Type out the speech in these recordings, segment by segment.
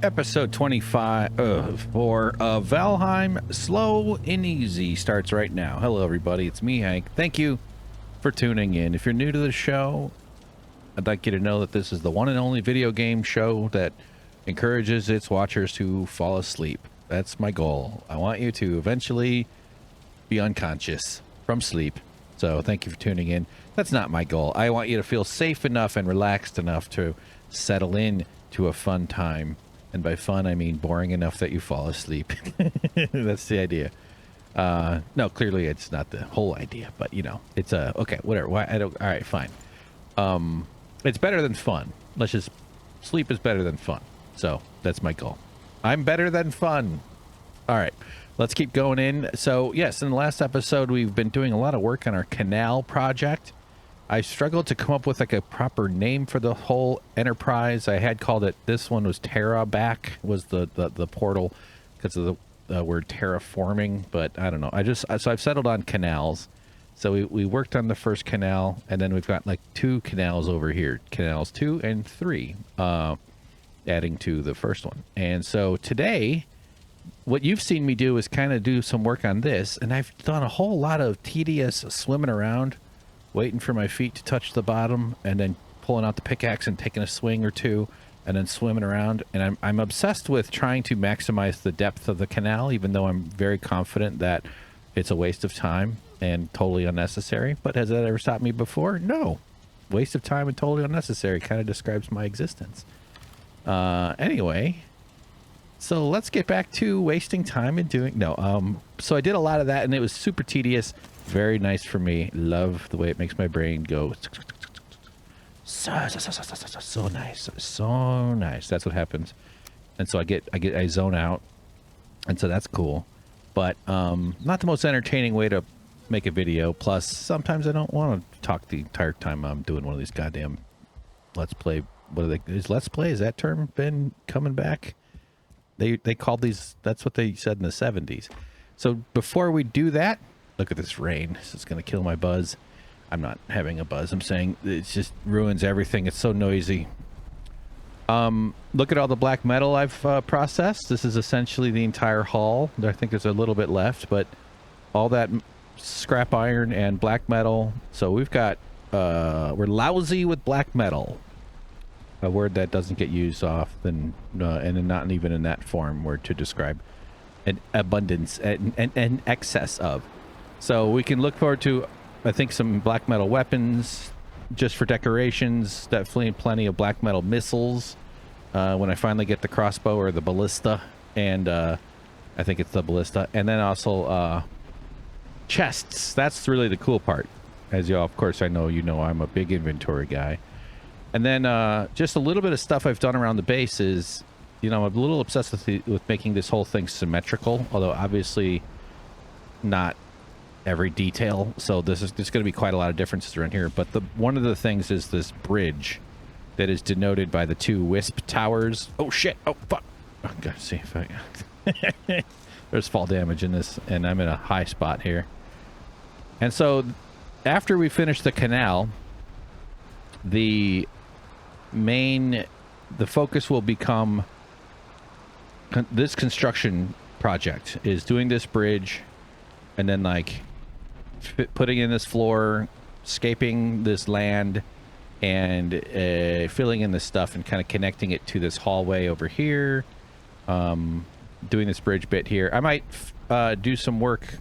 Episode 25 for Valheim Slow and Easy starts right now. Hello, everybody. It's me, Hank. Thank you for tuning in. If you're new to the show, I'd like you to know that this is the one and only video game show that encourages its watchers to fall asleep. That's my goal. I want you to eventually be unconscious from sleep. So thank you for tuning in. That's not my goal. I want you to feel safe enough and relaxed enough to settle in to a fun time. And by fun, I mean boring enough that you fall asleep. That's the idea. No, clearly it's not the whole idea, but you know, it's okay, whatever. Why I don't. All right, fine. It's better than fun. Let's just sleep is better than fun. So that's my goal. I'm better than fun. All right, let's keep going in. So yes, in the last episode, we've been doing a lot of work on our Canal project. I struggled to come up with like a proper name for the whole enterprise. I had called it, this one was Terra back, was the portal because of the word terraforming, but I don't know. So I've settled on canals. So we worked on the first canal, and then we've got like 2 canals over here, canals 2 and 3, adding to the first one. And so today, what you've seen me do is kind of do some work on this, and I've done a whole lot of tedious swimming around, waiting for my feet to touch the bottom, and then pulling out the pickaxe and taking a swing or two, and then swimming around. And I'm obsessed with trying to maximize the depth of the canal, even though I'm very confident that it's a waste of time and totally unnecessary. But has that ever stopped me before? No. Waste of time and totally unnecessary kind of describes my existence. Anyway, so let's get back to wasting time and doing... so I did a lot of that, and it was super tedious. Very nice for me. Love the way it makes my brain go. So nice. So nice. That's what happens. And so I zone out. And so that's cool. But not the most entertaining way to make a video. Plus, sometimes I don't want to talk the entire time I'm doing one of these goddamn Let's Play. What are they? Is Let's Play? Has that term been coming back? They called these, that's what they said in the 70s. So before we do that, look at this rain. This is going to kill my buzz. I'm not having a buzz. I'm saying it just ruins everything. It's so noisy. Look at all the black metal I've processed. This is essentially the entire haul. I think there's a little bit left, but all that scrap iron and black metal. So we've got, we're lousy with black metal. A word that doesn't get used often, and not even in that form word to describe an abundance and excess of. So we can look forward to, I think, some black metal weapons just for decorations. Definitely plenty of black metal missiles when I finally get the crossbow or the ballista. And I think it's the ballista. And then also chests. That's really the cool part. As you all, of course, I know you know I'm a big inventory guy. And then just a little bit of stuff I've done around the base is, you know, I'm a little obsessed with making this whole thing symmetrical. Although obviously not every detail, so there's going to be quite a lot of differences around here. But one of the things is this bridge that is denoted by the 2 wisp towers. Oh shit! Oh fuck! Oh, gotta see if I there's fall damage in this, and I'm in a high spot here. And so after we finish the canal, the focus will become this construction project is doing this bridge, and then like putting in this floor, scaping this land, and filling in this stuff and kind of connecting it to this hallway over here. Doing this bridge bit here. I might do some work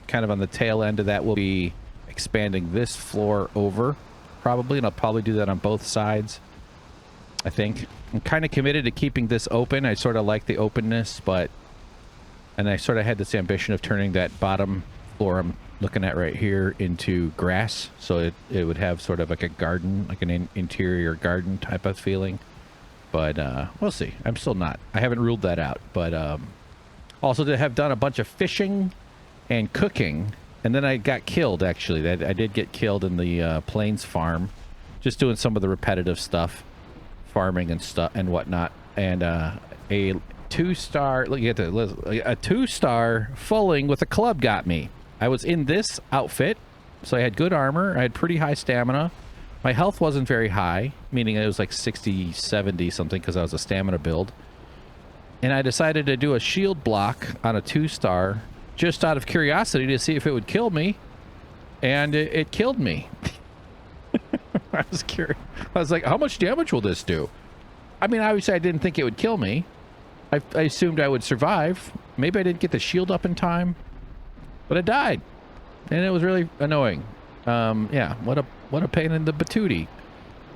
kind of on the tail end of that. We'll be expanding this floor over probably, and I'll probably do that on both sides. I think I'm kind of committed to keeping this open. I sort of like the openness, and I sort of had this ambition of turning that bottom floor I'm looking at right here into grass, so it would have sort of like a garden, like an interior garden type of feeling. But we'll see. I haven't ruled that out. But also to have done a bunch of fishing and cooking, and then I got killed, actually. I did get killed in the plains farm, just doing some of the repetitive stuff, farming and stuff and whatnot. And a 2-star, look at that, a 2-star fulling with a club got me. I was in this outfit, so I had good armor, I had pretty high stamina, My health wasn't very high, meaning it was like 60, 70 something because I was a stamina build. And I decided to do a shield block on a 2-star just out of curiosity to see if it would kill me. And it killed me. I was curious. I was like, how much damage will this do? I mean, obviously I didn't think it would kill me. I assumed I would survive. Maybe I didn't get the shield up in time. But it died. And it was really annoying. Yeah, what a pain in the patootie.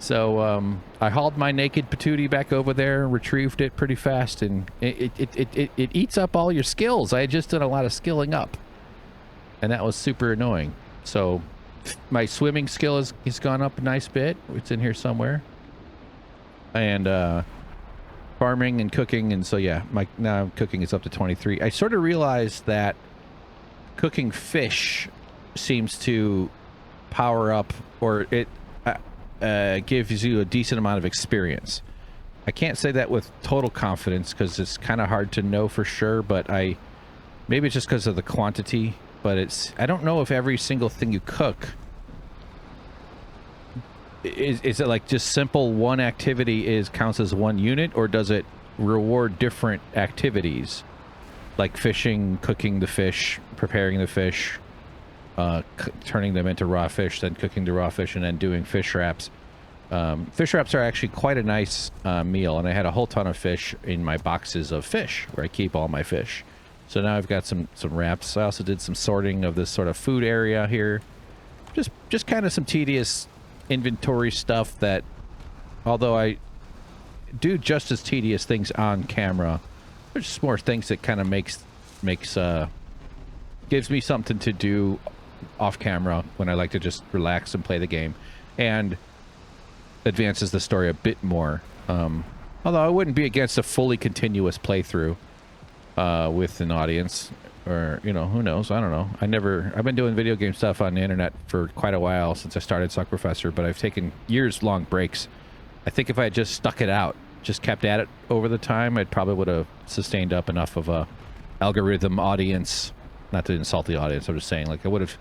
So I hauled my naked patootie back over there, retrieved it pretty fast, and it eats up all your skills. I had just done a lot of skilling up, and that was super annoying. So my swimming skill has gone up a nice bit. It's in here somewhere. And farming and cooking, and so yeah, now cooking is up to 23. I sort of realized that cooking fish seems to power up, or it gives you a decent amount of experience. I can't say that with total confidence because it's kind of hard to know for sure, but maybe it's just because of the quantity, but I don't know if every single thing you cook is it like just simple one activity counts as one unit, or does it reward different activities like fishing, cooking the fish, preparing the fish, turning them into raw fish, then cooking the raw fish, and then doing fish wraps. Fish wraps are actually quite a nice meal, and I had a whole ton of fish in my boxes of fish where I keep all my fish. So now I've got some wraps. I also did some sorting of this sort of food area here. Just kind of some tedious inventory stuff that, although I do just as tedious things on camera, there's just more things that kind of gives me something to do off camera when I like to just relax and play the game, and advances the story a bit more. Although I wouldn't be against a fully continuous playthrough with an audience, or who knows, I don't know. I've been doing video game stuff on the internet for quite a while since I started Suck Professor, but I've taken years-long breaks. I think if I had just stuck it out, just kept at it over the time, I probably would have sustained up enough of a algorithm audience. Not to insult the audience, I'm just saying, like, I would have...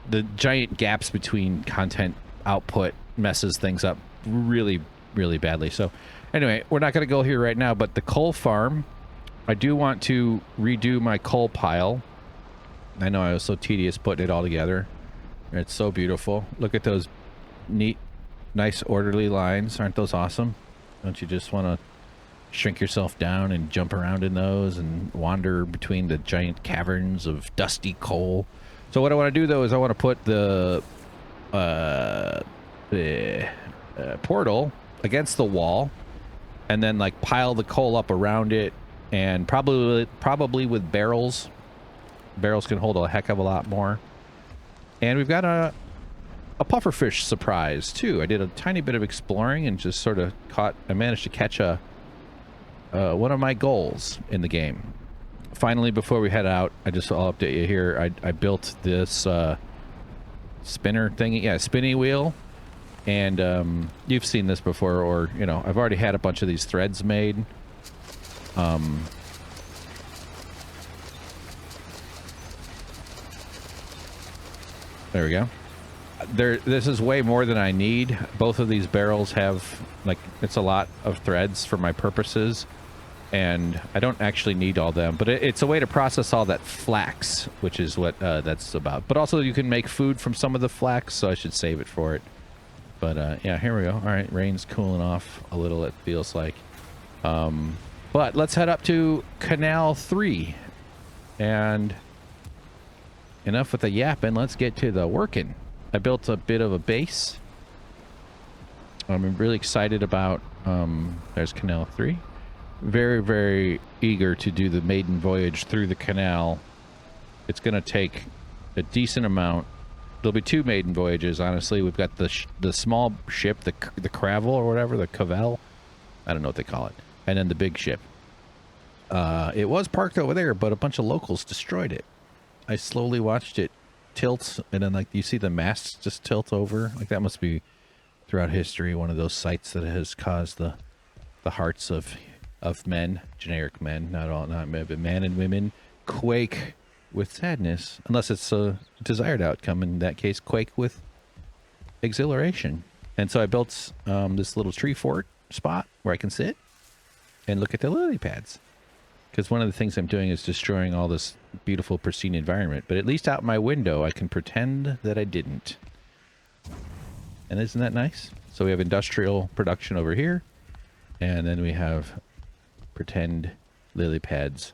The giant gaps between content output messes things up really, really badly. So, anyway, we're not going to go here right now, but the coal farm, I do want to redo my coal pile. I know I was so tedious putting it all together. It's so beautiful. Look at those neat, nice, orderly lines. Aren't those awesome? Don't you just want to shrink yourself down and jump around in those and wander between the giant caverns of dusty coal? So what I want to do, though, is I want to put the portal against the wall, and then like pile the coal up around it, and probably with barrels. Barrels can hold a heck of a lot more. And we've got a pufferfish surprise too. I did a tiny bit of exploring and just sort of I managed to catch one of my goals in the game. Finally, before we head out, I'll update you here. I built this spinner thingy, yeah, spinny wheel, and you've seen this before, or I've already had a bunch of these threads made. There we go. This is way more than I need. Both of these barrels have, like, it's a lot of threads for my purposes, and I don't actually need all them, but it's a way to process all that flax, which is what that's about. But also you can make food from some of the flax, so I should save it for it. But yeah, here we go. All right, rain's cooling off a little, it feels like. But let's head up to Canal 3, and enough with the yapping, let's get to the working. I built a bit of a base. I'm really excited about, there's Canal 3. Very, very eager to do the maiden voyage through the canal. It's going to take a decent amount. There'll be 2 maiden voyages, honestly. We've got the small ship, the Cravel or whatever, the Cavell. I don't know what they call it. And then the big ship. It was parked over there, but a bunch of locals destroyed it. I slowly watched it tilt, and then, like, you see the masts just tilt over. Like, that must be, throughout history, one of those sites that has caused the hearts of men, generic men, not men, but men and women, quake with sadness, unless it's a desired outcome. In that case, quake with exhilaration. And so I built this little tree fort spot where I can sit and look at the lily pads. Because one of the things I'm doing is destroying all this beautiful, pristine environment. But at least out my window, I can pretend that I didn't. And isn't that nice? So we have industrial production over here. And then we have pretend lily pads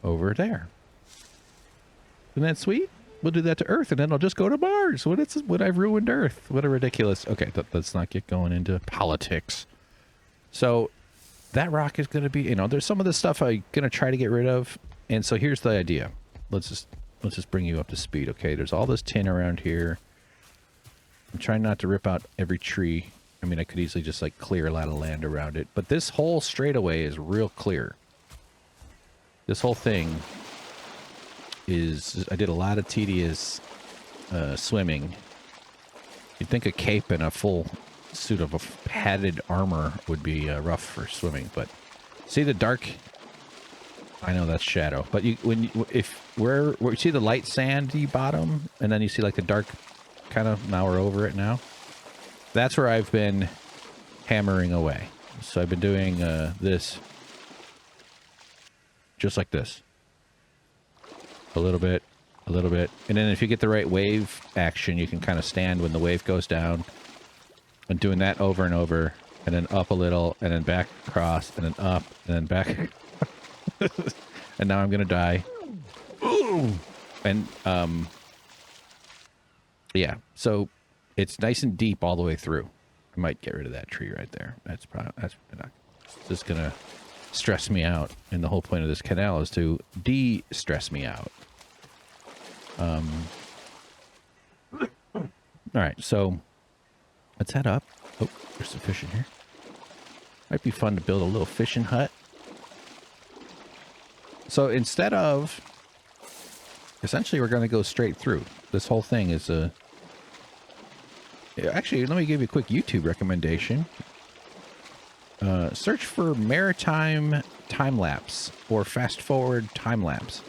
over there. Isn't that sweet? We'll do that to Earth, and then I'll just go to Mars. What I've ruined Earth. What a ridiculous... Okay, let's not get going into politics. So... that rock is going to be, you know, there's some of this stuff I'm going to try to get rid of. And so here's the idea. Let's just bring you up to speed. Okay, there's all this tin around here. I'm trying not to rip out every tree. I mean, I could easily just like clear a lot of land around it. But this whole straightaway is real clear. This whole thing is, I did a lot of tedious swimming. You'd think a cape and a full suit of a padded armor would be rough for swimming, but see the dark, I know that's shadow, but where you see the light sandy bottom and then you see like the dark kind of, now we're over it now, that's where I've been hammering away. So I've been doing this just like this, a little bit, and then if you get the right wave action, you can kind of stand when the wave goes down. And doing that over and over, and then up a little, and then back across, and then up, and then back. And now I'm gonna die. And yeah, so it's nice and deep all the way through. I might get rid of that tree right there. That's just gonna stress me out. And the whole point of this canal is to de-stress me out. All right, so. Let's head up. Oh, there's some fish in here. Might be fun to build a little fishing hut. So instead of... essentially, we're going to go straight through. This whole thing is a... actually, let me give you a quick YouTube recommendation. Search for maritime time-lapse or fast-forward time-lapse.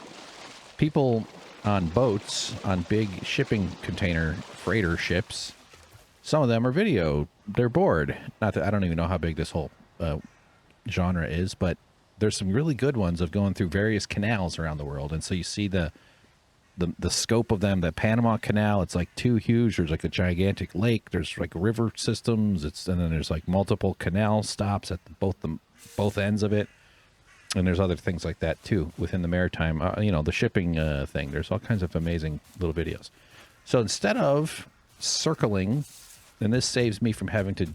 People on boats, on big shipping container freighter ships... some of them are video. They're bored. Not that I don't even know how big this whole genre is, but there's some really good ones of going through various canals around the world. And so you see the scope of them. The Panama Canal, it's like too huge. There's like a gigantic lake. There's like river systems. And then there's like multiple canal stops at both ends of it. And there's other things like that too within the maritime. You know, the shipping thing. There's all kinds of amazing little videos. So instead of circling. And this saves me from having to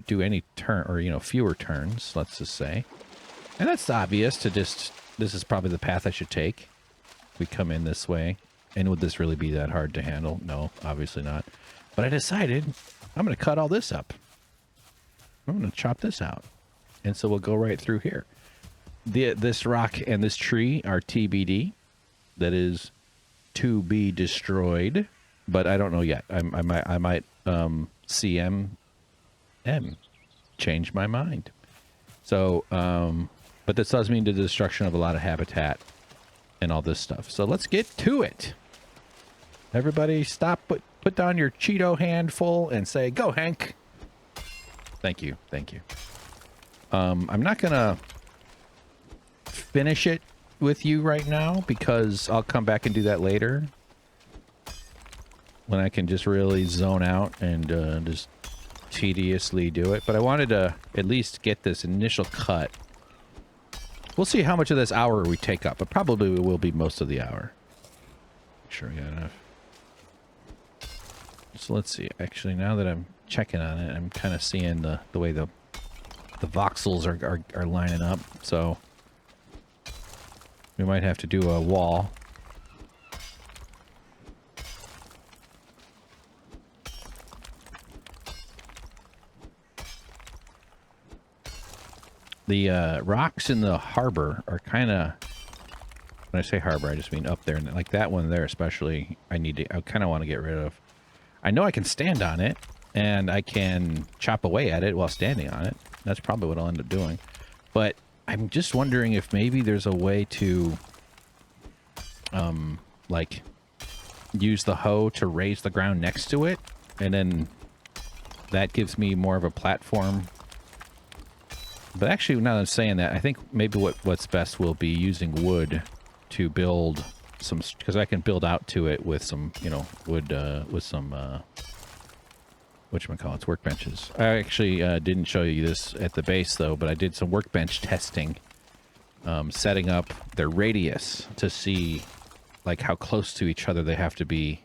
do any turn, or, you know, fewer turns, let's just say. And that's obvious to just, this is probably the path I should take. We come in this way. And would this really be that hard to handle? No, obviously not. But I decided I'm going to cut all this up. I'm going to chop this out. And so we'll go right through here. This rock and this tree are TBD. That is to be destroyed. But I don't know yet. I might CM change my mind. So, but this does mean the destruction of a lot of habitat and all this stuff. So let's get to it. Everybody stop, put down your Cheeto handful and say, go, Hank. Thank you. Thank you. I'm not going to finish it with you right now because I'll come back and do that later. When I can just really zone out and just tediously do it. But I wanted to at least get this initial cut. We'll see how much of this hour we take up, but probably it will be most of the hour. Make sure we got enough. So let's see. Actually, now that I'm checking on it, I'm kind of seeing the way the voxels are lining up. So we might have to do a wall. The rocks in the harbor are kind of, when I say harbor, I just mean up there. And like that one there especially, I kind of want to get rid of. I know I can stand on it, and I can chop away at it while standing on it. That's probably what I'll end up doing. But I'm just wondering if maybe there's a way to, like, use the hoe to raise the ground next to it, and then that gives me more of a platform. But actually, now that I'm saying that, I think maybe what's best will be using wood to build some, because I can build out to it with some, you know, wood, with some, whatchamacallits, workbenches. I actually didn't show you this at the base, though, but I did some workbench testing, setting up their radius to see, like, how close to each other they have to be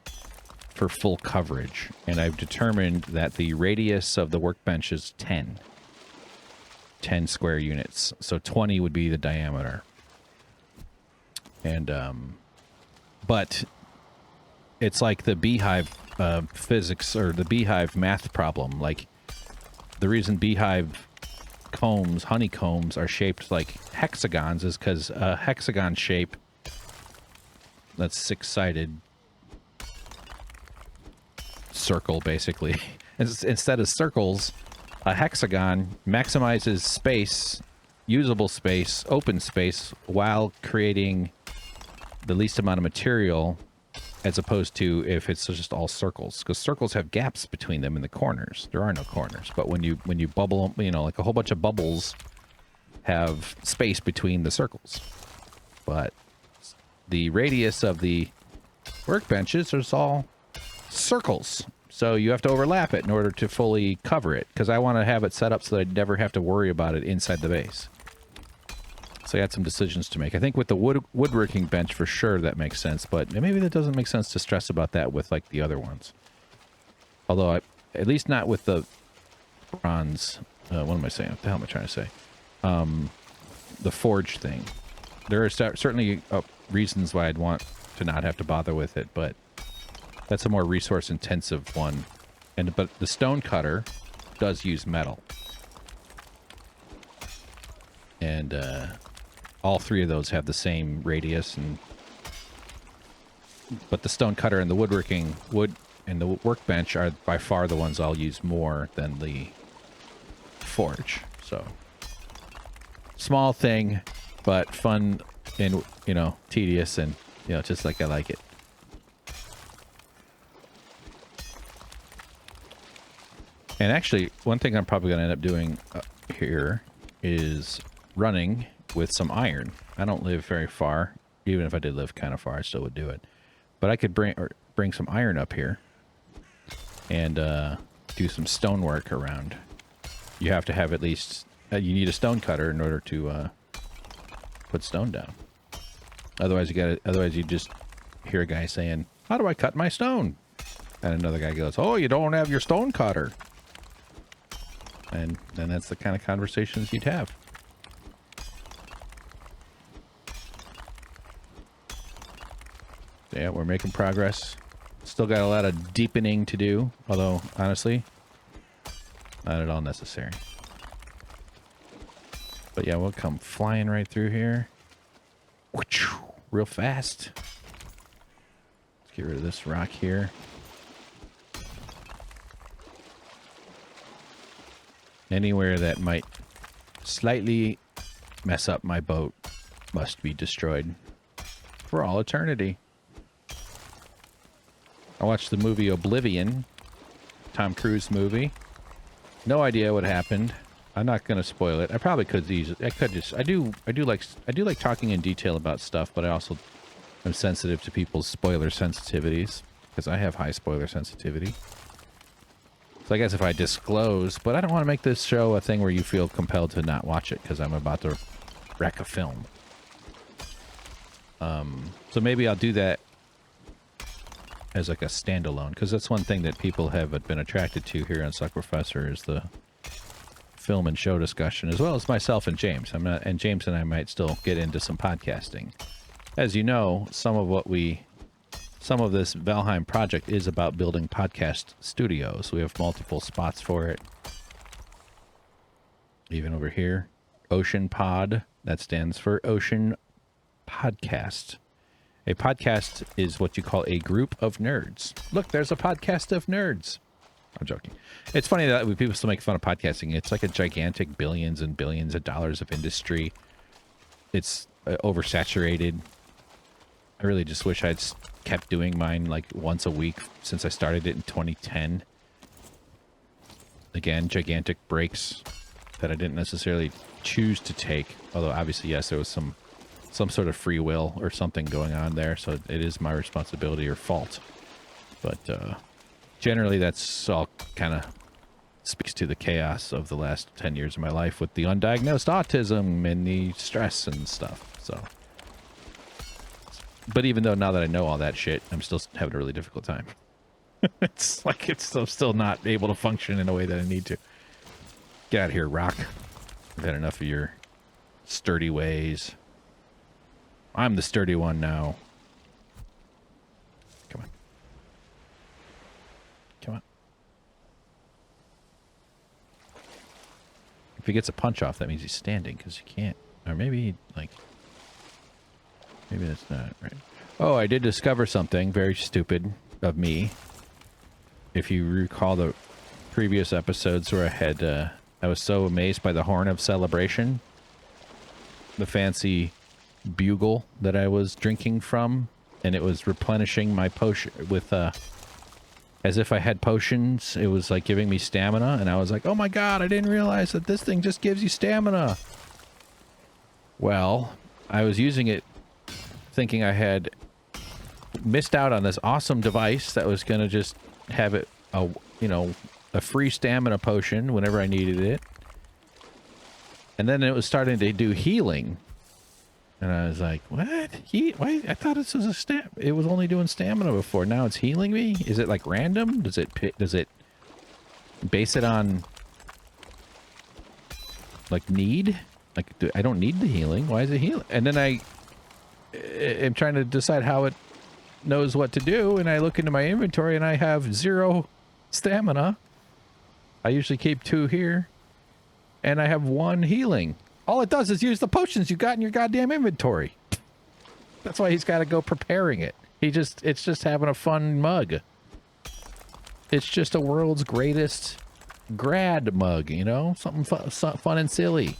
for full coverage. And I've determined that the radius of the workbench is 10 square units. So 20 would be the diameter. And, but it's like the beehive physics, or the beehive math problem. Like, the reason beehive combs, honeycombs, are shaped like hexagons is because a hexagon shape that's six-sided circle, basically, instead of circles, a hexagon maximizes space, usable space, open space, while creating the least amount of material, as opposed to if it's just all circles, because circles have gaps between them in the corners. There are no corners, but when you bubble, you know, like a whole bunch of bubbles have space between the circles. But the radius of the workbenches is all circles, so you have to overlap it in order to fully cover it, because I want to have it set up so that I never have to worry about it inside the base. So I had some decisions to make. I think with the woodworking bench, for sure, that makes sense, but maybe that doesn't make sense to stress about that with, like, the other ones. Although, at least not with the bronze... what am I saying? What the hell am I trying to say? The forge thing. There are certainly reasons why I'd want to not have to bother with it, but that's a more resource-intensive one. But the stone cutter does use metal. And all three of those have the same radius, but the stone cutter and the woodworking and the workbench are by far the ones I'll use more than the forge. So small thing, but fun and, you know, tedious, and, you know, just like I like it. And actually, one thing I'm probably going to end up doing here is running with some iron. I don't live very far. Even if I did live kind of far, I still would do it. But I could bring some iron up here and do some stonework around. You have to have at least... you need a stone cutter in order to put stone down. Otherwise, you just hear a guy saying, "How do I cut my stone?" And another guy goes, "Oh, you don't have your stone cutter." And then that's the kind of conversations you'd have. Yeah, we're making progress. Still got a lot of deepening to do, although, honestly, not at all necessary. But yeah, we'll come flying right through here. Real fast. Let's get rid of this rock here. Anywhere that might slightly mess up my boat must be destroyed for all eternity. I watched the movie Oblivion, Tom Cruise movie. No idea what happened. I'm not going to spoil it. I probably could easily. I could just. I do like talking in detail about stuff, but I also am sensitive to people's spoiler sensitivities, because I have high spoiler sensitivity. So I guess if I disclose, but I don't want to make this show a thing where you feel compelled to not watch it because I'm about to wreck a film. So maybe I'll do that as like a standalone, because that's one thing that people have been attracted to here on Suck Professor is the film and show discussion, as well as myself and James. And James and I might still get into some podcasting. As you know, some of this Valheim project is about building podcast studios. We have multiple spots for it. Even over here, Ocean Pod, that stands for Ocean Podcast. A podcast is what you call a group of nerds. Look, there's a podcast of nerds. I'm joking. It's funny that people still make fun of podcasting. It's like a gigantic billions and billions of dollars of industry. It's oversaturated. I really just wish I'd kept doing mine like once a week since I started it in 2010. again, gigantic breaks that I didn't necessarily choose to take. Although obviously, yes, there was some sort of free will or something going on there, so it is my responsibility or fault. But generally, that's all kind of speaks to the chaos of the last 10 years of my life with the undiagnosed autism and the stress and stuff. So, but even though now that I know all that shit, I'm still having a really difficult time. It's like I'm still not able to function in a way that I need to. Get out of here, Rock. I've had enough of your sturdy ways. I'm the sturdy one now. Come on. Come on. If he gets a punch off, that means he's standing, because you can't. Or maybe, like... Maybe that's not right. Oh, I did discover something very stupid of me. If you recall the previous episodes where I was so amazed by the Horn of Celebration. The fancy bugle that I was drinking from. And it was replenishing my potion with, as if I had potions. It was like giving me stamina. And I was like, oh my god, I didn't realize that this thing just gives you stamina. Well, I was using it thinking I had missed out on this awesome device that was going to just have it, a free stamina potion whenever I needed it. And then it was starting to do healing. And I was like, what? Why? I thought this was it was only doing stamina before. Now it's healing me? Is it like random? Does it base it on like need? Like, I don't need the healing. Why is it healing? And then I am trying to decide how it knows what to do, and I look into my inventory and I have 0 stamina. I usually keep 2 here, and I have 1 healing. All it does is use the potions you got in your goddamn inventory. That's why he's got to go preparing it. It's just having a fun mug. It's just a world's greatest grad mug, you know? Something fun and silly.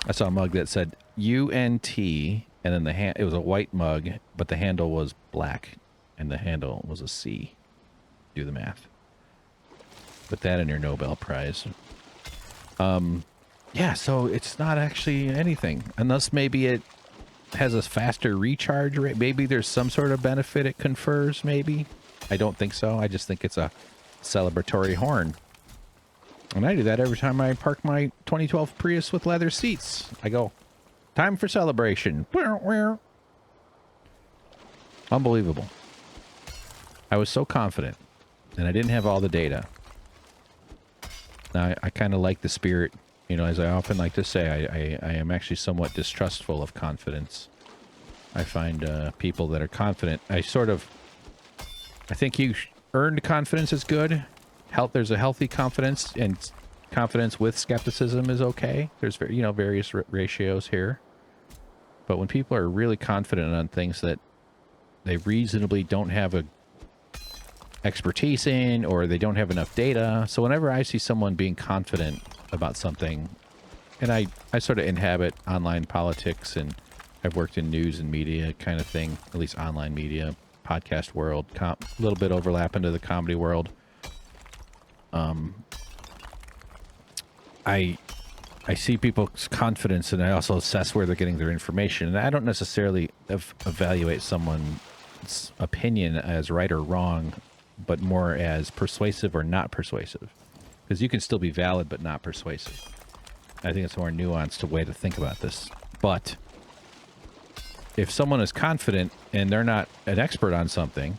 I saw a mug that said UNT, and then it was a white mug, but the handle was black, and the handle was a C. Do the math. Put that in your Nobel Prize. Yeah, so it's not actually anything, unless maybe it has a faster recharge rate. Maybe there's some sort of benefit it confers, maybe. I don't think so. I just think it's a celebratory horn. And I do that every time I park my 2012 Prius with leather seats. I go, time for celebration. Unbelievable. I was so confident, and I didn't have all the data. Now, I kind of like the spirit, you know, as I often like to say, I am actually somewhat distrustful of confidence. I find people that are confident, I think earned confidence is good. There's a healthy confidence, and confidence with skepticism is okay. There's, various ratios here. But when people are really confident on things that they reasonably don't have a expertise in, or they don't have enough data. So whenever I see someone being confident about something, and I sort of inhabit online politics, and I've worked in news and media kind of thing, at least online media, podcast world, a little bit overlap into the comedy world. I see people's confidence, and I also assess where they're getting their information. And I don't necessarily evaluate someone's opinion as right or wrong, but more as persuasive or not persuasive. Because you can still be valid but not persuasive. I think it's a more nuanced way to think about this. But if someone is confident and they're not an expert on something,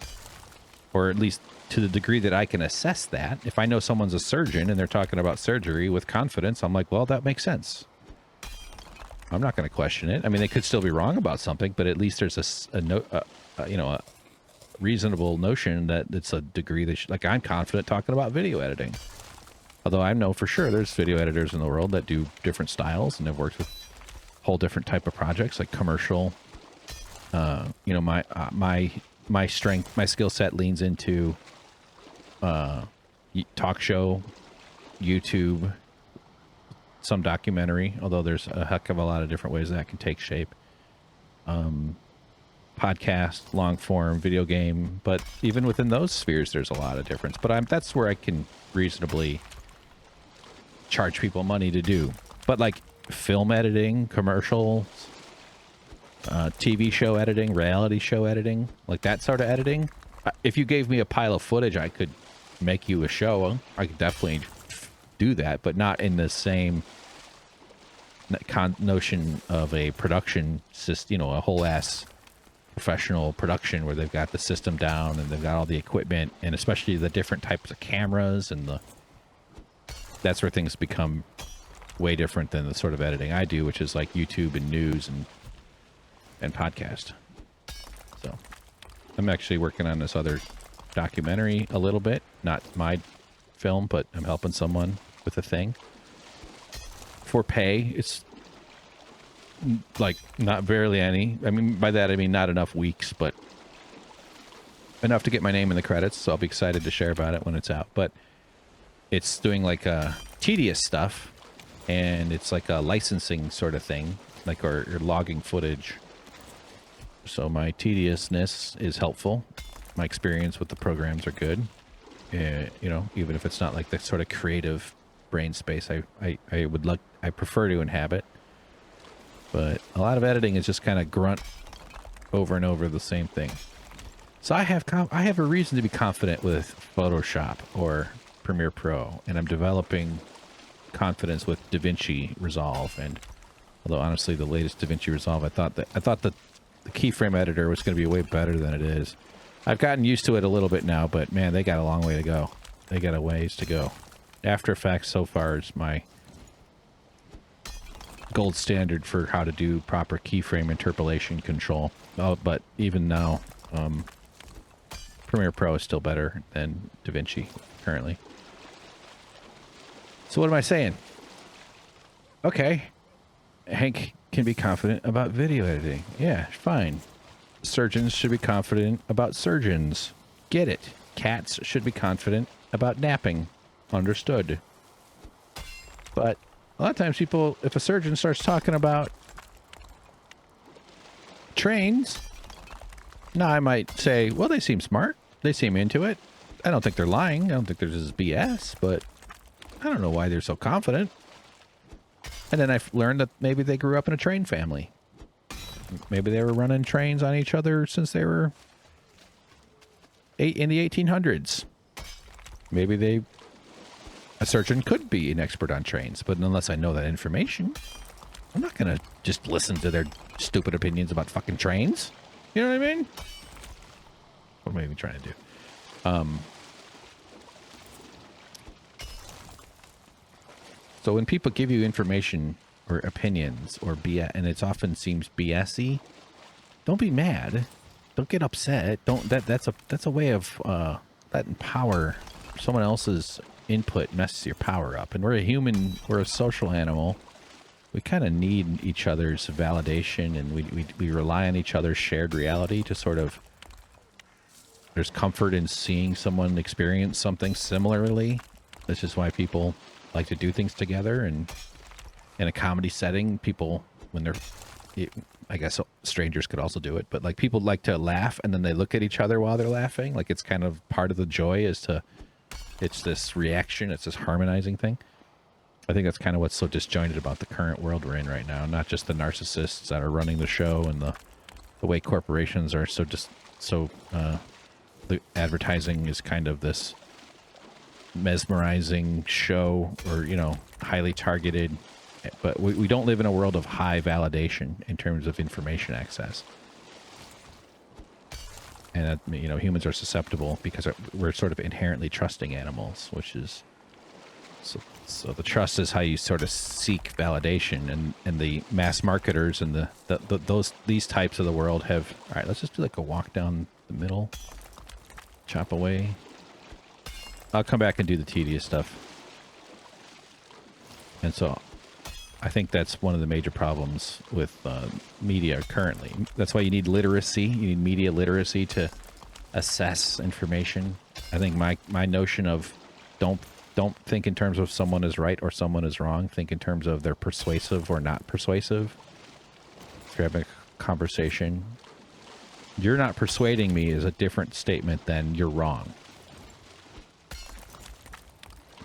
or at least to the degree that I can assess that, if I know someone's a surgeon and they're talking about surgery with confidence, I'm like, well, that makes sense. I'm not going to question it. I mean, they could still be wrong about something, but at least there's a reasonable notion that it's a degree that, like, I'm confident talking about video editing. Although I know for sure there's video editors in the world that do different styles and have worked with a whole different type of projects, like commercial. My strength, my skill set leans into talk show, YouTube, some documentary, although there's a heck of a lot of different ways that can take shape. podcast, long form, video game. But even within those spheres, there's a lot of difference. But that's where I can reasonably charge people money to do. But like film editing, commercials, TV show editing, reality show editing, like that sort of editing. If you gave me a pile of footage, I could make you a show. I could definitely do that, but not in the same notion of a production system, you know, a whole ass professional production where they've got the system down and they've got all the equipment and especially the different types of cameras and that's where things become way different than the sort of editing I do, which is like YouTube and news and podcast. So I'm actually working on this other documentary a little bit, not my film, but I'm helping someone with a thing for pay. It's like not barely any. I mean, by that I mean not enough weeks, but enough to get my name in the credits. So I'll be excited to share about it when it's out. But it's doing like tedious stuff, and it's like a licensing sort of thing, like or logging footage. So my tediousness is helpful. My experience with the programs are good. You know, even if it's not like the sort of creative brain space I prefer to inhabit. But a lot of editing is just kind of grunt over and over the same thing. So I have a reason to be confident with Photoshop or Premiere Pro, and I'm developing confidence with DaVinci Resolve. And although honestly, the latest DaVinci Resolve, I thought that the keyframe editor was going to be way better than it is. I've gotten used to it a little bit now, but man, they got a long way to go. They got a ways to go. After Effects so far is my gold standard for how to do proper keyframe interpolation control. Oh, but even now, Premiere Pro is still better than DaVinci currently. So what am I saying? Okay, Hank can be confident about video editing. Yeah, fine. Surgeons should be confident about surgeons. Get it. Cats should be confident about napping. Understood. But a lot of times people, if a surgeon starts talking about trains, now I might say, well, they seem smart. They seem into it. I don't think they're lying. I don't think there's this BS, but I don't know why they're so confident. And then I've learned that maybe they grew up in a train family. Maybe they were running trains on each other since they were in the 1800s. Maybe a surgeon could be an expert on trains, but unless I know that information, I'm not going to just listen to their stupid opinions about fucking trains. You know what I mean? What am I even trying to do? So when people give you information or opinions or BS, and it often seems BS-y, don't be mad. Don't get upset. That's a way of letting power, someone else's input messes your power up. And we're a human, we're a social animal. We kind of need each other's validation, and we rely on each other's shared reality to sort of, there's comfort in seeing someone experience something similarly. This is why people like to do things together. And in a comedy setting, people, when they're, I guess strangers could also do it, but like people like to laugh and then they look at each other while they're laughing. Like it's kind of part of the joy is to, it's this reaction, it's this harmonizing thing. I think that's kind of what's so disjointed about the current world we're in right now. Not just the narcissists that are running the show and the way corporations are the advertising is kind of this mesmerizing show, or, you know, highly targeted, but we don't live in a world of high validation in terms of information access. And, you know, humans are susceptible because we're sort of inherently trusting animals, which is, so the trust is how you sort of seek validation, and the mass marketers and these types of the world have, all right, let's just do like a walk down the middle, chop away. I'll come back and do the tedious stuff. And so I think that's one of the major problems with media currently. That's why you need literacy. You need media literacy to assess information. I think my notion of don't think in terms of someone is right or someone is wrong. Think in terms of they're persuasive or not persuasive. If you're having a conversation, You're not persuading me is a different statement than you're wrong.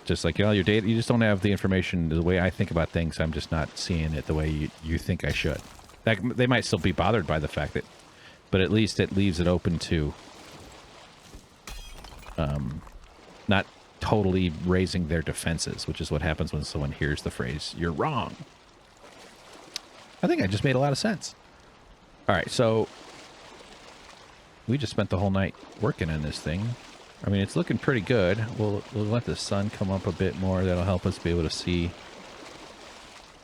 Just like, your data, you just don't have the information the way I think about things. I'm just not seeing it the way you think I should. They might still be bothered by the fact that, but at least it leaves it open to not totally raising their defenses, which is what happens when someone hears the phrase, "You're wrong." I think I just made a lot of sense. All right, so we just spent the whole night working on this thing. I mean, it's looking pretty good. We'll let the sun come up a bit more. That'll help us be able to see.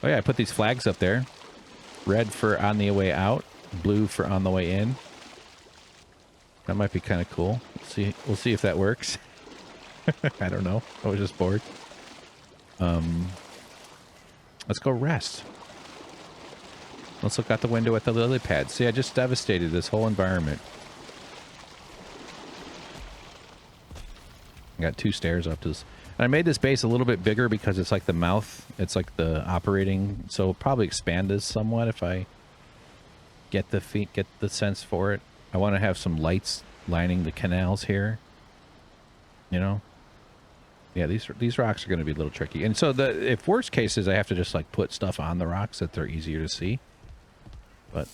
Oh yeah, I put these flags up there. Red for on the way out, blue for on the way in. That might be kind of cool. We'll see if that works. I don't know. I was just bored. Let's go rest. Let's look out the window at the lily pad. See, I just devastated this whole environment. I got 2 stairs up to this. And I made this base a little bit bigger because it's like the mouth. It's like the operating. So it'll probably expand this somewhat if I get the sense for it. I want to have some lights lining the canals here. You know? Yeah, these rocks are going to be a little tricky. And so if worst case is I have to just like put stuff on the rocks that they're easier to see. But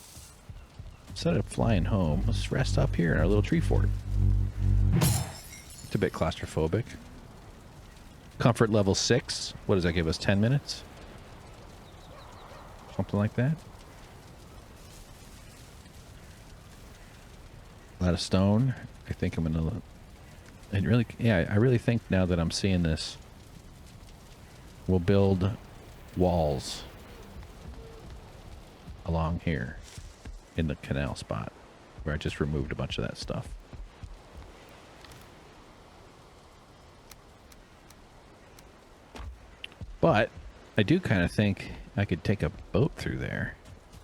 instead of flying home, let's rest up here in our little tree fort. It's a bit claustrophobic. Comfort level 6. What does that give us? 10 minutes? Something like that. A lot of stone. I think I'm gonna. I really think now that I'm seeing this, we'll build walls along here in the canal spot where I just removed a bunch of that stuff. But I do kind of think I could take a boat through there.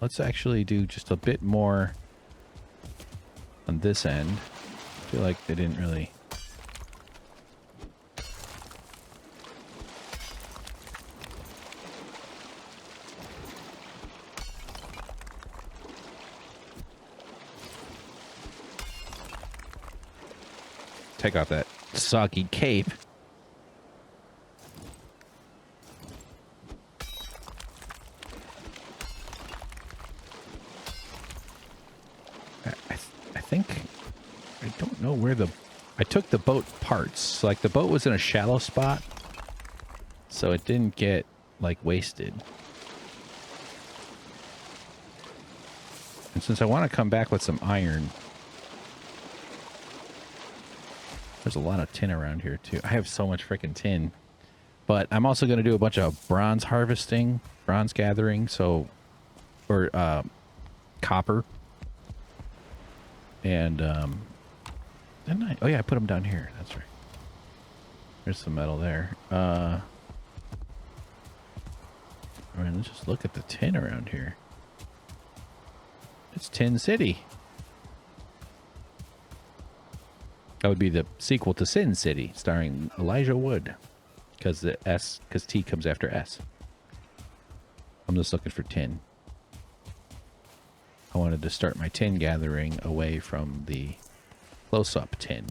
Let's actually do just a bit more on this end. I feel like they didn't really... Take off that soggy cape. I don't know where I took the boat parts. So, like, the boat was in a shallow spot, so it didn't get, like, wasted. And since I want to come back with some iron, there's a lot of tin around here, too. I have so much freaking tin. But I'm also going to do a bunch of bronze harvesting, bronze gathering, or copper. And, oh yeah, I put them down here. That's right. There's some metal there. I mean, let's just look at the tin around here. It's Tin City. That would be the sequel to Sin City, starring Elijah Wood. Because T comes after S. I'm just looking for tin. I wanted to start my tin gathering away from the close-up tin.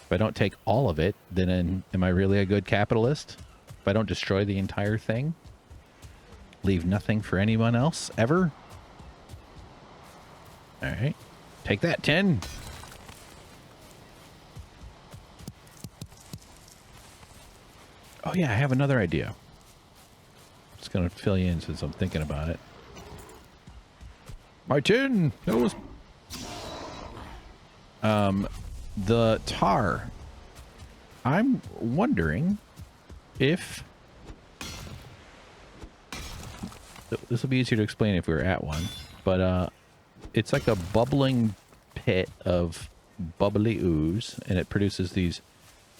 If I don't take all of it, then am I really a good capitalist? If I don't destroy the entire thing? Leave nothing for anyone else, ever? Alright. Take that, tin! Oh yeah, I have another idea. Just gonna fill you in since I'm thinking about it. My tin! That was... the tar. I'm wondering if... This will be easier to explain if we were at one. But, it's like a bubbling pit of bubbly ooze, and it produces these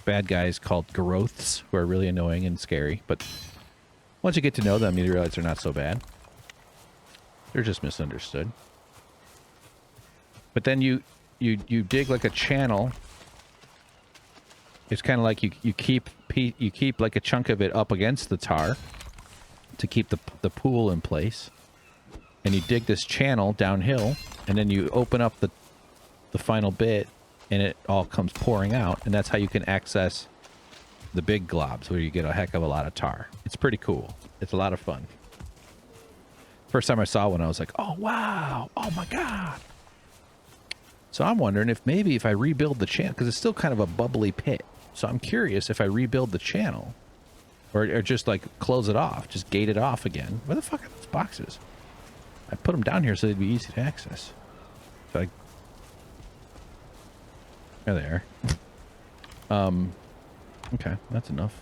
bad guys called growths, who are really annoying and scary. But once you get to know them, you realize they're not so bad. They're just misunderstood. But then you dig like a channel. It's kind of like you keep like a chunk of it up against the tar to keep the pool in place. and you dig this channel downhill, and then you open up the final bit, and it all comes pouring out, and that's how you can access the big globs where you get a heck of a lot of tar. It's pretty cool. It's a lot of fun. First time I saw one, I was like, oh, wow. Oh, my God. So I'm wondering if maybe if I rebuild the channel, because it's still kind of a bubbly pit. So I'm curious if I rebuild the channel or just like close it off, just gate it off again. Where the fuck are those boxes? I put them down here so they'd be easy to access. So there they are. Okay, that's enough.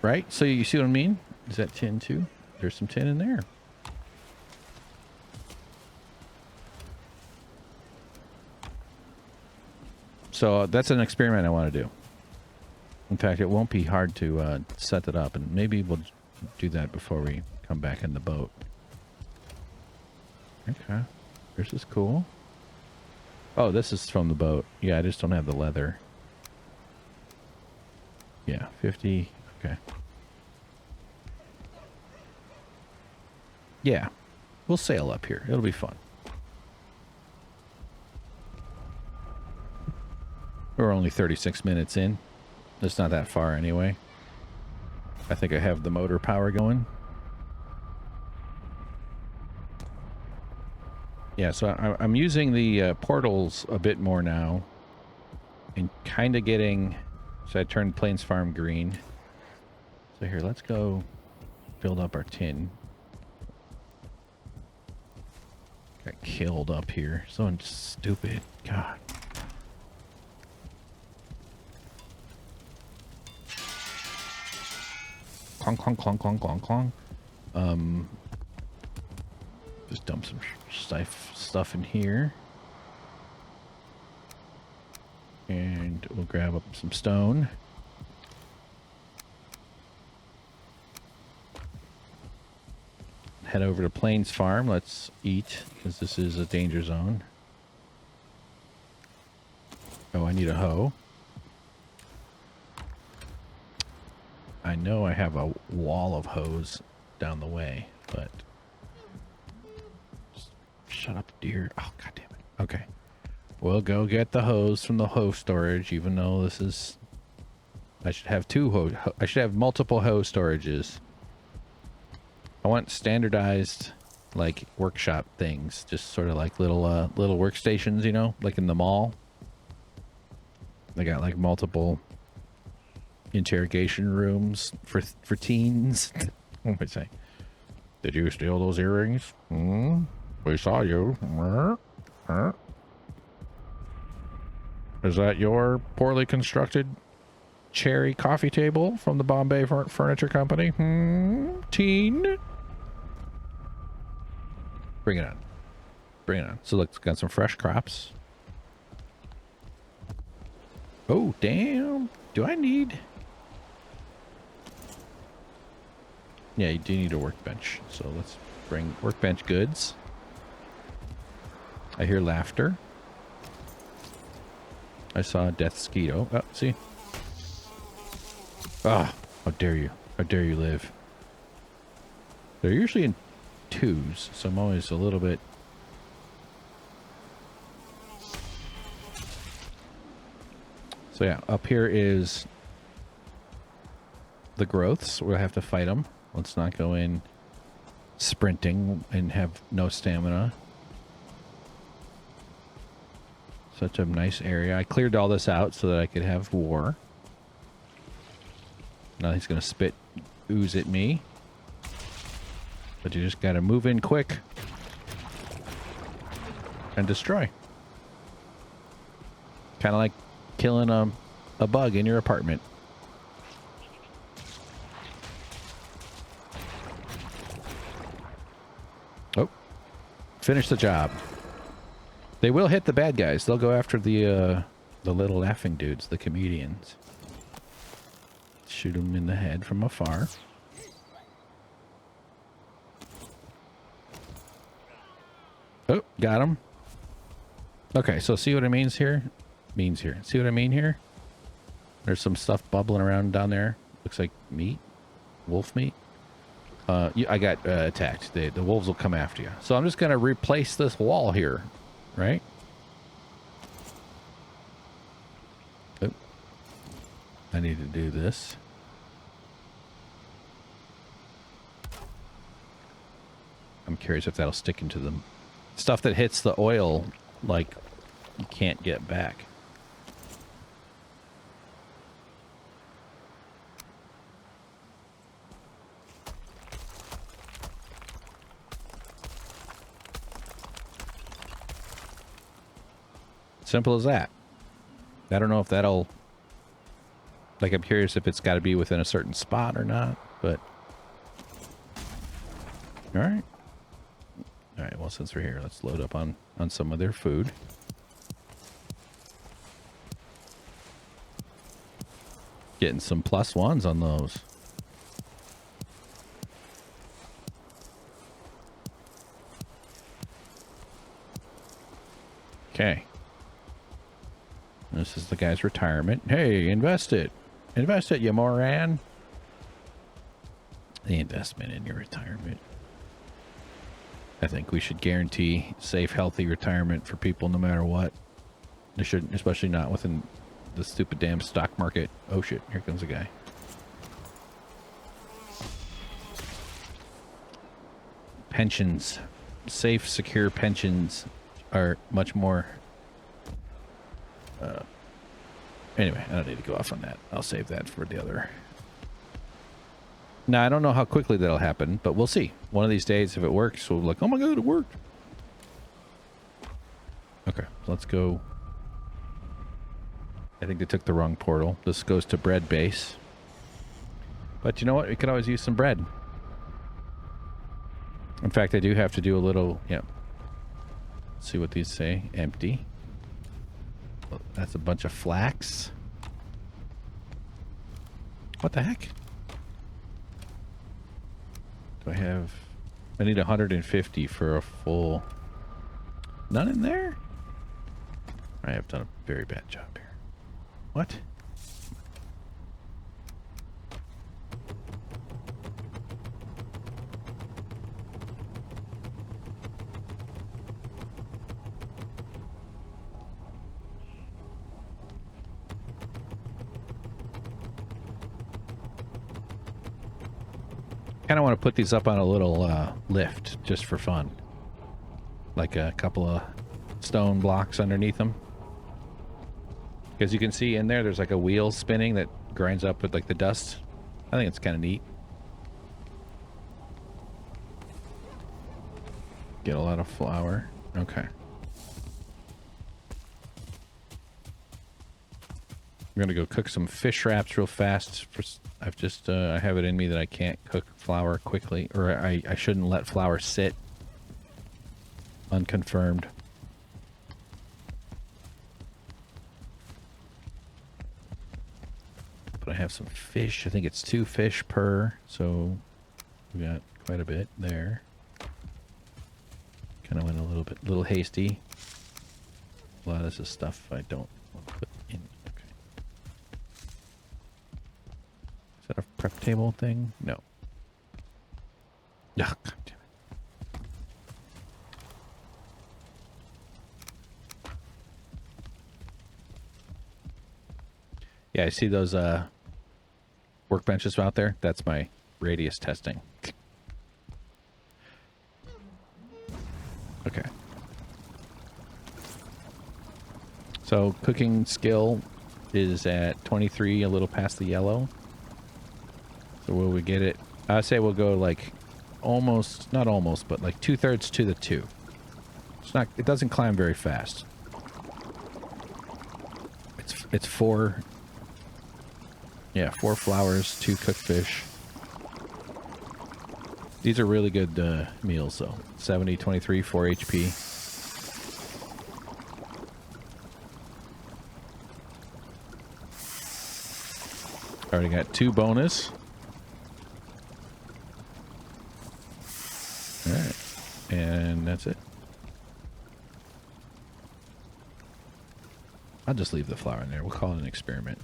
Right? So you see what I mean? Is that tin too? There's some tin in there. So that's an experiment I want to do. In fact, it won't be hard to set that up, and maybe we'll do that before we come back in the boat. Okay. This is cool. Oh, this is from the boat. Yeah, I just don't have the leather. Yeah, 50. Okay. Yeah. We'll sail up here. It'll be fun. We're only 36 minutes in. It's not that far anyway. I think I have the motor power going. Yeah, so I'm using the portals a bit more now. And kind of getting... So I turned Plains Farm green. So here, let's go build up our tin. Got killed up here. So stupid. God. Clong, clong, clong, clong, clong, clong. Just dump some stuff in here. And we'll grab up some stone. Head over to Plains Farm. Let's eat, because this is a danger zone. Oh, I need a hoe. I know I have a wall of hose down the way, but... Just shut up, dear. Oh, God damn it. Okay. We'll go get the hose from the hose storage, even though this is... I should have I should have multiple hose storages. I want standardized, like, workshop things. Just sort of like little workstations, you know? Like in the mall. They got, like, multiple interrogation rooms for teens. What would I say? Did you steal those earrings? We saw you. Is that your poorly constructed cherry coffee table from the Bombay Furniture Company? Teen? Bring it on. Bring it on. So look, it's got some fresh crops. Oh, damn. Do I need... Yeah, you do need a workbench. So let's bring workbench goods. I hear laughter. I saw a death skeeto. Oh, see? Ah, how dare you. How dare you live. They're usually in twos, so I'm always a little bit... So yeah, up here is the growths. We'll have to fight them. Let's not go in sprinting and have no stamina. Such a nice area. I cleared all this out so that I could have war. Now he's going to spit ooze at me. But you just got to move in quick and destroy. Kind of like killing a bug in your apartment. Oh, finish the job. They will hit the bad guys. They'll go after the little laughing dudes, the comedians. Shoot them in the head from afar. Oh, got him. Okay, so see what it means here? See what I mean here? There's some stuff bubbling around down there. Looks like meat. Wolf meat. I got attacked. The wolves will come after you. So I'm just going to replace this wall here, right? Oh, I need to do this. I'm curious if that'll stick into them. Stuff that hits the oil, like, you can't get back. Simple as that. I don't know if that'll... Like, I'm curious if it's got to be within a certain spot or not, but... Alright. Alright, well, since we're here, let's load up on some of their food. Getting some +1s on those. Okay. This is the guy's retirement. Hey, invest it. Invest it, you moron. The investment in your retirement. I think we should guarantee safe, healthy retirement for people no matter what. They shouldn't, especially not within the stupid damn stock market. Oh shit, here comes a guy. Pensions. Safe, secure pensions are much more... Anyway, I don't need to go off on that. I'll save that for the other. Now, I don't know how quickly that'll happen, but we'll see. One of these days, if it works, we'll be like, oh my god, it worked. Okay, let's go. I think they took the wrong portal. This goes to bread base. But you know what? We could always use some bread. In fact, I do have to do a little... Yeah. Let's see what these say. Empty. That's a bunch of flax. What the heck? Do I have... I need 150 for a full... None in there? I have done a very bad job here. What? Kind of want to put these up on a little lift just for fun. Like a couple of stone blocks underneath them. Because you can see in there, there's like a wheel spinning that grinds up with like the dust. I think it's kind of neat. Get a lot of flour. Okay. I'm gonna go cook some fish wraps real fast. I've just I have it in me that I can't cook flour quickly, or I shouldn't let flour sit unconfirmed. But I have some fish. I think it's 2 fish per, so we got quite a bit there. Kind of went a little hasty. A lot of this is stuff I don't want to put in. Is that a prep table thing? No. Ugh, God damn it. Yeah, I see those workbenches out there. That's my radius testing. Okay. So cooking skill is at 23, a little past the yellow. So will we get it? I say we'll go like almost, not almost, but like 2/3 to the 2. It's not, it doesn't climb very fast. It's 4, yeah, 4 flowers, 2 cooked fish. These are really good meals though. 70, 23, 4 HP. Already got 2 bonus. Alright. And that's it. I'll just leave the flour in there. We'll call it an experiment.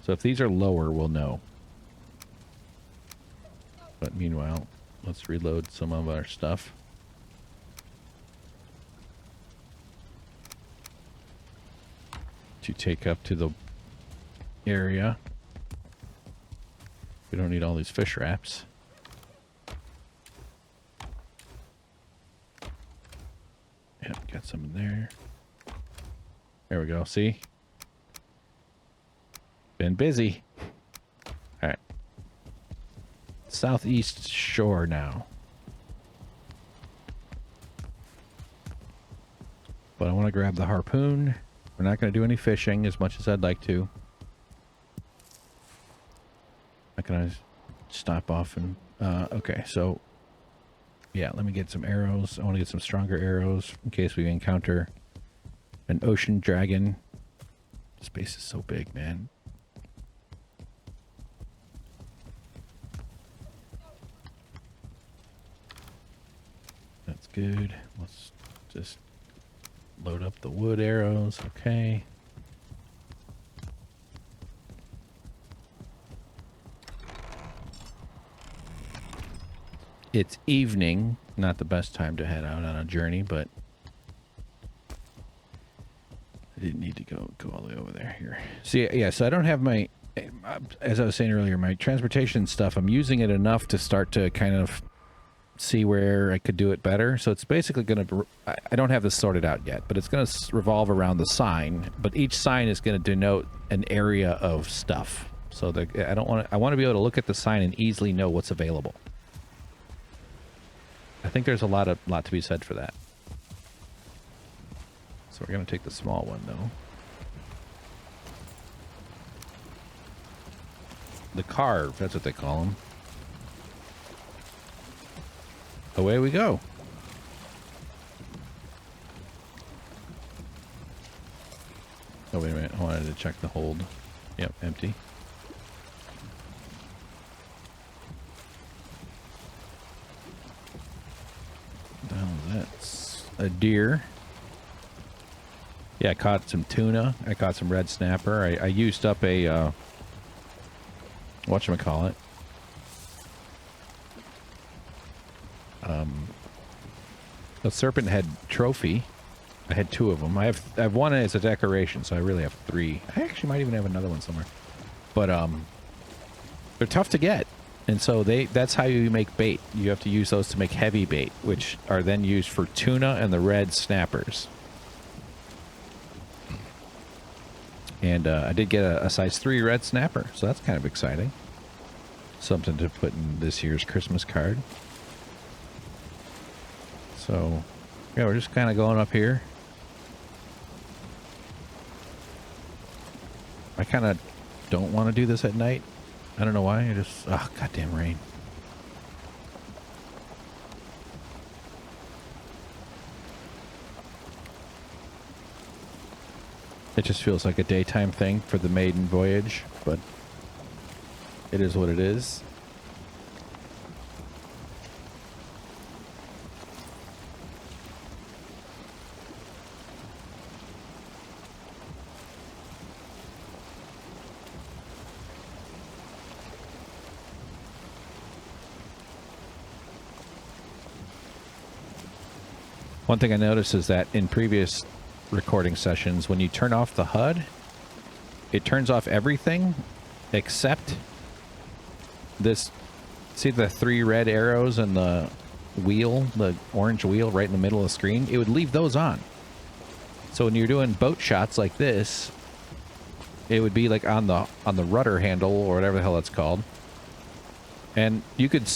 So if these are lower, we'll know. But meanwhile, let's reload some of our stuff. To take up to the area. We don't need all these fish wraps. Yep, got some in there. There we go, see? Been busy. Alright. Southeast shore now. But I want to grab the harpoon. We're not going to do any fishing as much as I'd like to. I'm going to stop off and... okay, so... yeah, let me get some arrows. I want to get some stronger arrows in case we encounter an ocean dragon. This base is so big, man. That's good. Let's just load up the wood arrows. Okay. It's evening. Not the best time to head out on a journey, but I didn't need to go all the way over there here. See, yeah, so I don't have my, as I was saying earlier, my transportation stuff, I'm using it enough to start to kind of see where I could do it better. So it's basically going to, I don't have this sorted out yet, but it's going to revolve around the sign, but each sign is going to denote an area of stuff. So I want to be able to look at the sign and easily know what's available. I think there's a lot to be said for that. So we're going to take the small one, though. The carve, that's what they call them. Away we go. Oh, wait a minute. I wanted to check the hold. Yep, empty. Oh, that's a deer. Yeah, I caught some tuna. I caught some red snapper. I used up a, whatchamacallit. A serpent head trophy. I had 2 of them. I have one as a decoration, so I really have 3. I actually might even have another one somewhere. But they're tough to get. And so that's how you make bait. You have to use those to make heavy bait, which are then used for tuna and the red snappers. And I did get a size 3 red snapper, so that's kind of exciting. Something to put in this year's Christmas card. So, yeah, we're just kind of going up here. I kind of don't want to do this at night. I don't know why. I just... oh, goddamn rain. It just feels like a daytime thing for the maiden voyage, but it is what it is. One thing I noticed is that in previous recording sessions, when you turn off the HUD, it turns off everything except this. See the 3 red arrows and the wheel, the orange wheel right in the middle of the screen? It would leave those on. So when you're doing boat shots like this, it would be like on the rudder handle or whatever the hell it's called. And you could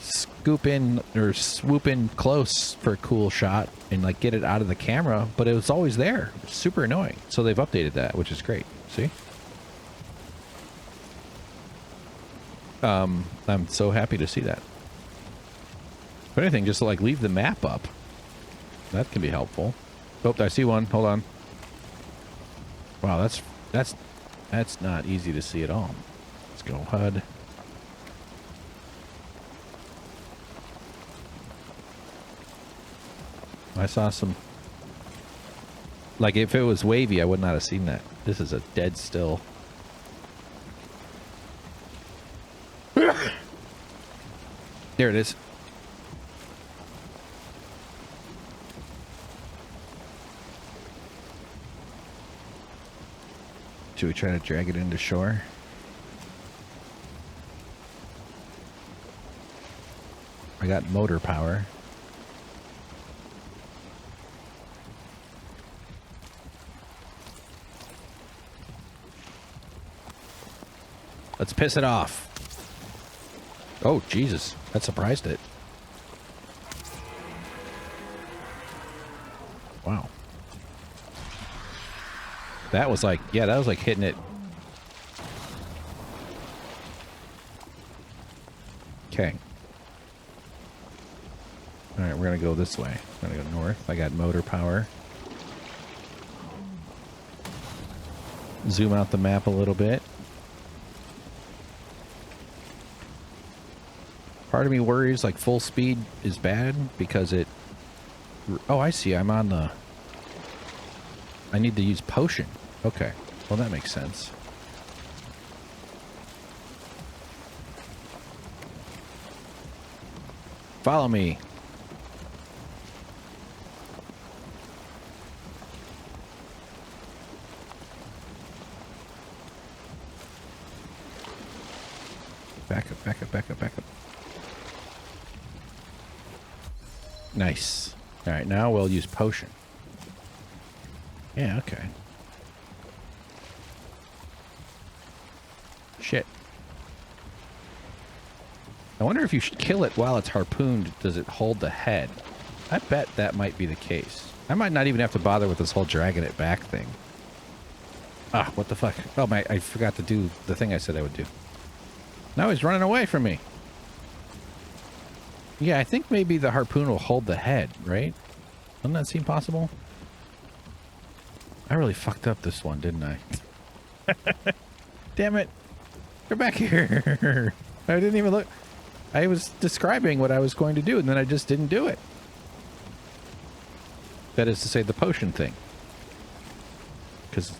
scoop in or swoop in close for a cool shot and like get it out of the camera, but it was always there. It's super annoying. So they've updated that, which is great. See? I'm so happy to see that. If anything, just to like leave the map up. That can be helpful. Oh, I see one. Hold on. Wow, that's not easy to see at all. Let's go HUD. I saw some... like, if it was wavy, I would not have seen that. This is a dead still. There it is. Should we try to drag it into shore? I got motor power. Let's piss it off. Oh, Jesus. That surprised it. Wow. That was like, yeah, that was like hitting it. Okay. All right, we're going to go this way. We're going to go north. I got motor power. Zoom out the map a little bit. Part of me worries like full speed is bad because it... Oh, I see. I'm on the... I need to use potion. Okay. Well, that makes sense. Follow me. Back up, back up, back up, back up. Nice. All right, now we'll use potion. Yeah, okay. Shit. I wonder if you should kill it while it's harpooned, does it hold the head? I bet that might be the case. I might not even have to bother with this whole dragging it back thing. Ah, what the fuck? Oh, I forgot to do the thing I said I would do. Now he's running away from me. Yeah, I think maybe the harpoon will hold the head, right? Doesn't that seem possible? I really fucked up this one, didn't I? Damn it. You're back here. I didn't even look. I was describing what I was going to do, and then I just didn't do it. That is to say, the potion thing. Because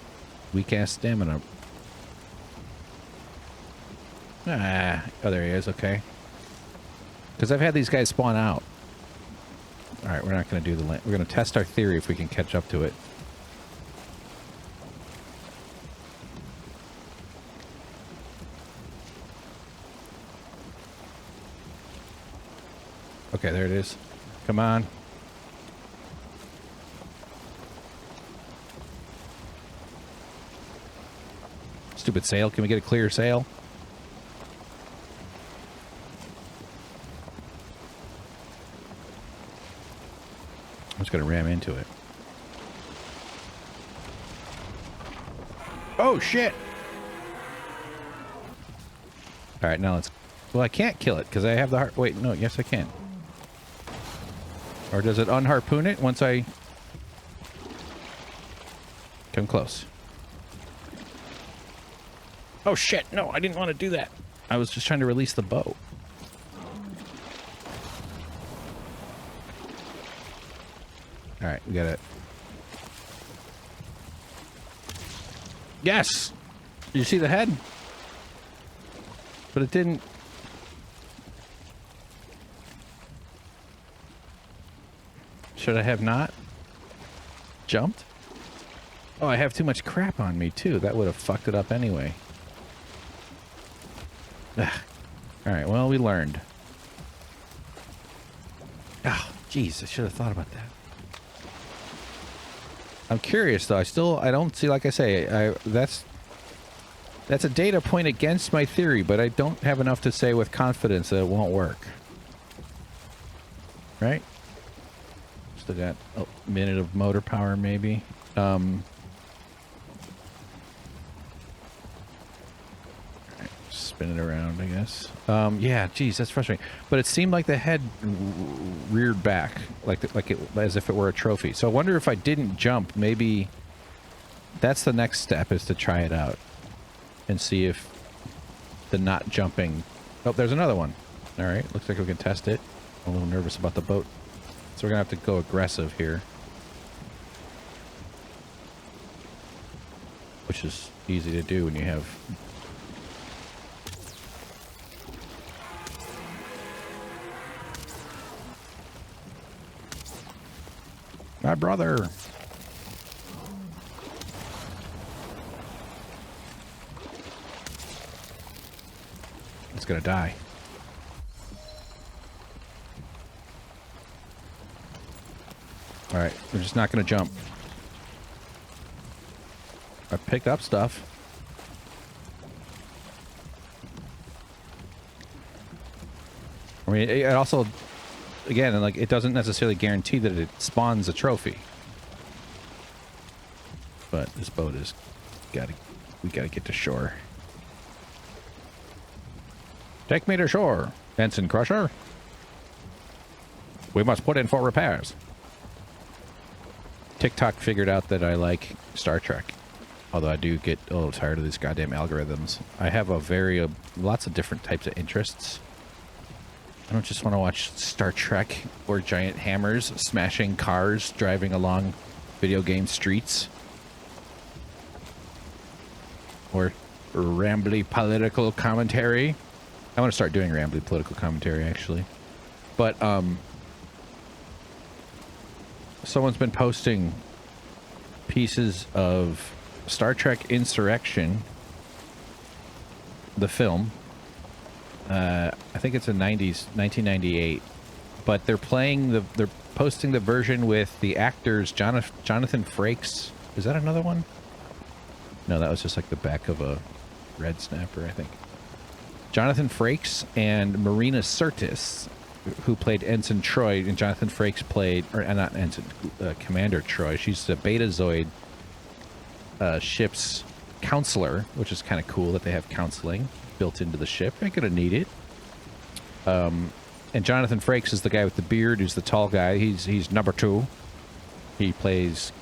weak-ass stamina. Ah. Oh, there he is. Okay. Because I've had these guys spawn out. Alright, we're not going to do the land. We're going to test our theory if we can catch up to it. Okay, there it is. Come on. Stupid sail. Can we get a clear sail? I'm just going to ram into it. Oh, shit! Alright, now let's... Well, I can't kill it because I have the heart... Wait, no, yes I can. Or does it unharpoon it once I... Come close. Oh, shit! No, I didn't want to do that. I was just trying to release the bow. Alright, we got it. Yes! Did you see the head? But it didn't... Should I have not jumped? Oh, I have too much crap on me, too. That would have fucked it up anyway. Alright, well, we learned. Oh, jeez, I should have thought about that. I'm curious though. I don't see, like I say, that's a data point against my theory, but I don't have enough to say with confidence that it won't work. Right? Still got a minute of motor power, maybe. Spin it around, I guess. Yeah, geez, that's frustrating. But it seemed like the head reared back, as if it were a trophy. So I wonder if I didn't jump, maybe that's the next step, is to try it out and see if the not jumping... Oh, there's another one. All right, looks like we can test it. I'm a little nervous about the boat, so we're gonna have to go aggressive here, which is easy to do when you have... My brother. It's gonna die. Alright, we're just not gonna jump. I picked up stuff. I mean, it also, again, like, it doesn't necessarily guarantee that it spawns a trophy. But this boat is we gotta get to shore. Take me to shore, Ensign Crusher. We must put in for repairs. TikTok figured out that I like Star Trek. Although I do get a little tired of these goddamn algorithms. I have lots of different types of interests. I don't just want to watch Star Trek or giant hammers smashing cars driving along video game streets. Or rambly political commentary. I want to start doing rambly political commentary, actually. But, someone's been posting pieces of Star Trek Insurrection, the film. I think it's a 1998. But they're posting the version with the actors Jonathan Frakes. Is that another one? No, that was just like the back of a red snapper, I think. Jonathan Frakes and Marina Sirtis, who played Ensign Troy, and Jonathan Frakes played, or not Ensign, Commander Troy. She's the Betazoid ship's counselor, which is kind of cool that they have counseling built into the ship. They're gonna need it. And Jonathan Frakes is the guy with the beard, who's the tall guy. He's number 2. He plays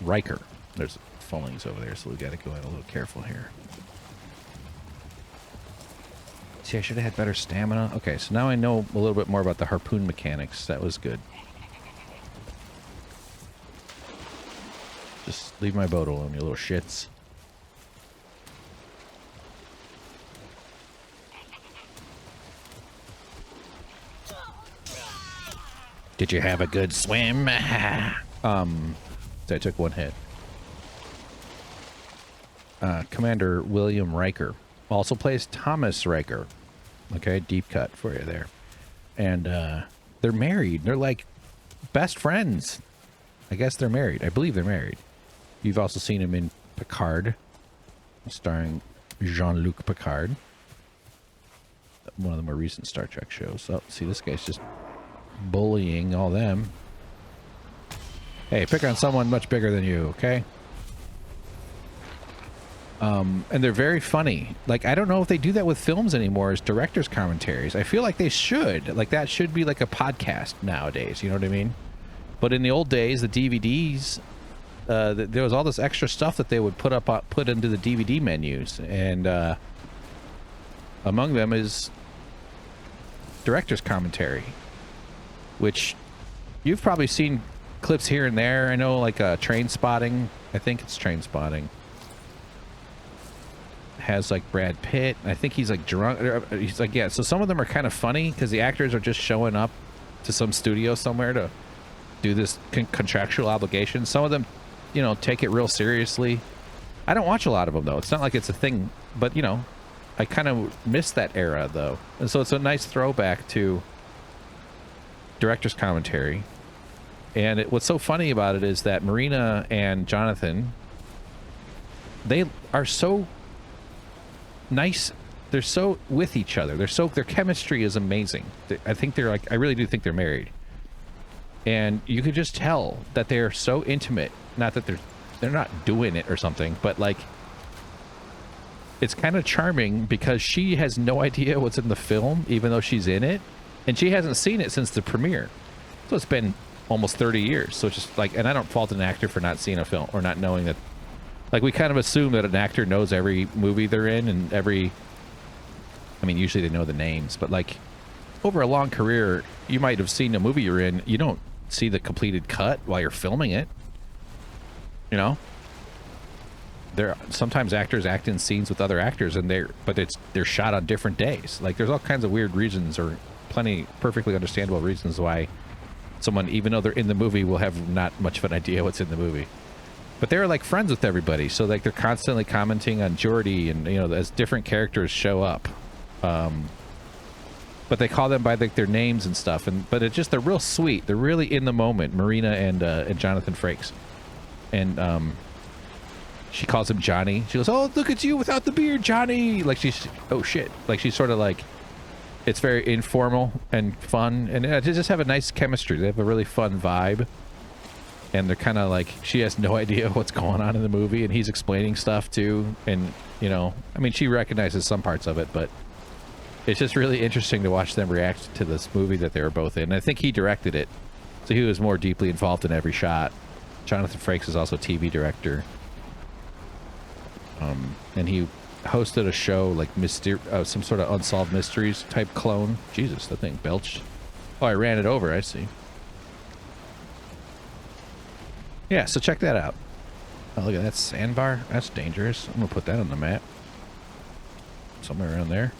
Riker. There's fallings over there, so we gotta go in a little careful here. See, I should have had better stamina. Okay, so now I know a little bit more about the harpoon mechanics. That was good. Just leave my boat alone, you little shits. Did you have a good swim? So I took one hit. Commander William Riker also plays Thomas Riker. Okay, deep cut for you there. And they're married. They're like best friends. I guess they're married. I believe they're married. You've also seen him in Picard, starring Jean-Luc Picard. One of the more recent Star Trek shows. Oh, see, this guy's just bullying all them. Hey, pick on someone much bigger than you, okay? And they're very funny. Like, I don't know if they do that with films anymore as director's commentaries. I feel like they should. Like, that should be like a podcast nowadays, you know what I mean? But in the old days, the DVDs, there was all this extra stuff that they would put into the DVD menus. And among them is director's commentary, which you've probably seen clips here and there. I know, like Train Spotting. I think it's Train Spotting. Has like Brad Pitt. I think he's like drunk. He's like, yeah. So some of them are kind of funny because the actors are just showing up to some studio somewhere to do this contractual obligation. Some of them, you know, take it real seriously. I don't watch a lot of them though. It's not like it's a thing, but you know, I kind of miss that era though. And so it's a nice throwback to director's commentary. And what's so funny about it is that Marina and Jonathan, they are so nice. They're so with each other. Their chemistry is amazing. I think they're like, I really do think they're married. And you could just tell that they're so intimate. Not that they're not doing it or something, but like, it's kind of charming because she has no idea what's in the film, even though she's in it. And she hasn't seen it since the premiere. So it's been almost 30 years. So it's just like, and I don't fault an actor for not seeing a film or not knowing that. Like, we kind of assume that an actor knows every movie they're in and every... I mean, usually they know the names, but, like, over a long career, you might have seen a movie you're in. You don't see the completed cut while you're filming it. You know? Sometimes actors act in scenes with other actors, and they're shot on different days. Like, there's all kinds of weird reasons or plenty perfectly understandable reasons why someone, even though they're in the movie, will have not much of an idea what's in the movie. But they're like friends with everybody, so like they're constantly commenting on Geordi, and as different characters show up. But they call them by like their names and stuff, but it's just, they're real sweet. They're really in the moment, Marina and Jonathan Frakes. And she calls him Johnny. She goes, "Oh, look at you without the beard, Johnny!" Like she's, oh shit. Like she's sort of like, it's very informal and fun, and they just have a nice chemistry. They have a really fun vibe. And they're kind of like, she has no idea what's going on in the movie, and he's explaining stuff too. And, I mean, she recognizes some parts of it, but it's just really interesting to watch them react to this movie that they were both in. And I think he directed it, so he was more deeply involved in every shot. Jonathan Frakes is also TV director. And he hosted a show like some sort of Unsolved Mysteries type clone. Jesus, that thing belched. Oh, I ran it over, I see. Yeah, so check that out. Oh, look at that sandbar. That's dangerous. I'm going to put that on the map. Somewhere around there.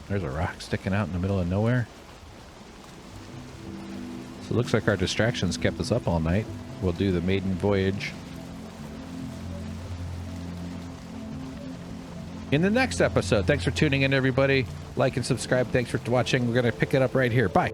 There's a rock sticking out in the middle of nowhere. So it looks like our distractions kept us up all night. We'll do the maiden voyage in the next episode. Thanks for tuning in, everybody. Like and subscribe. Thanks for watching. We're going to pick it up right here. Bye.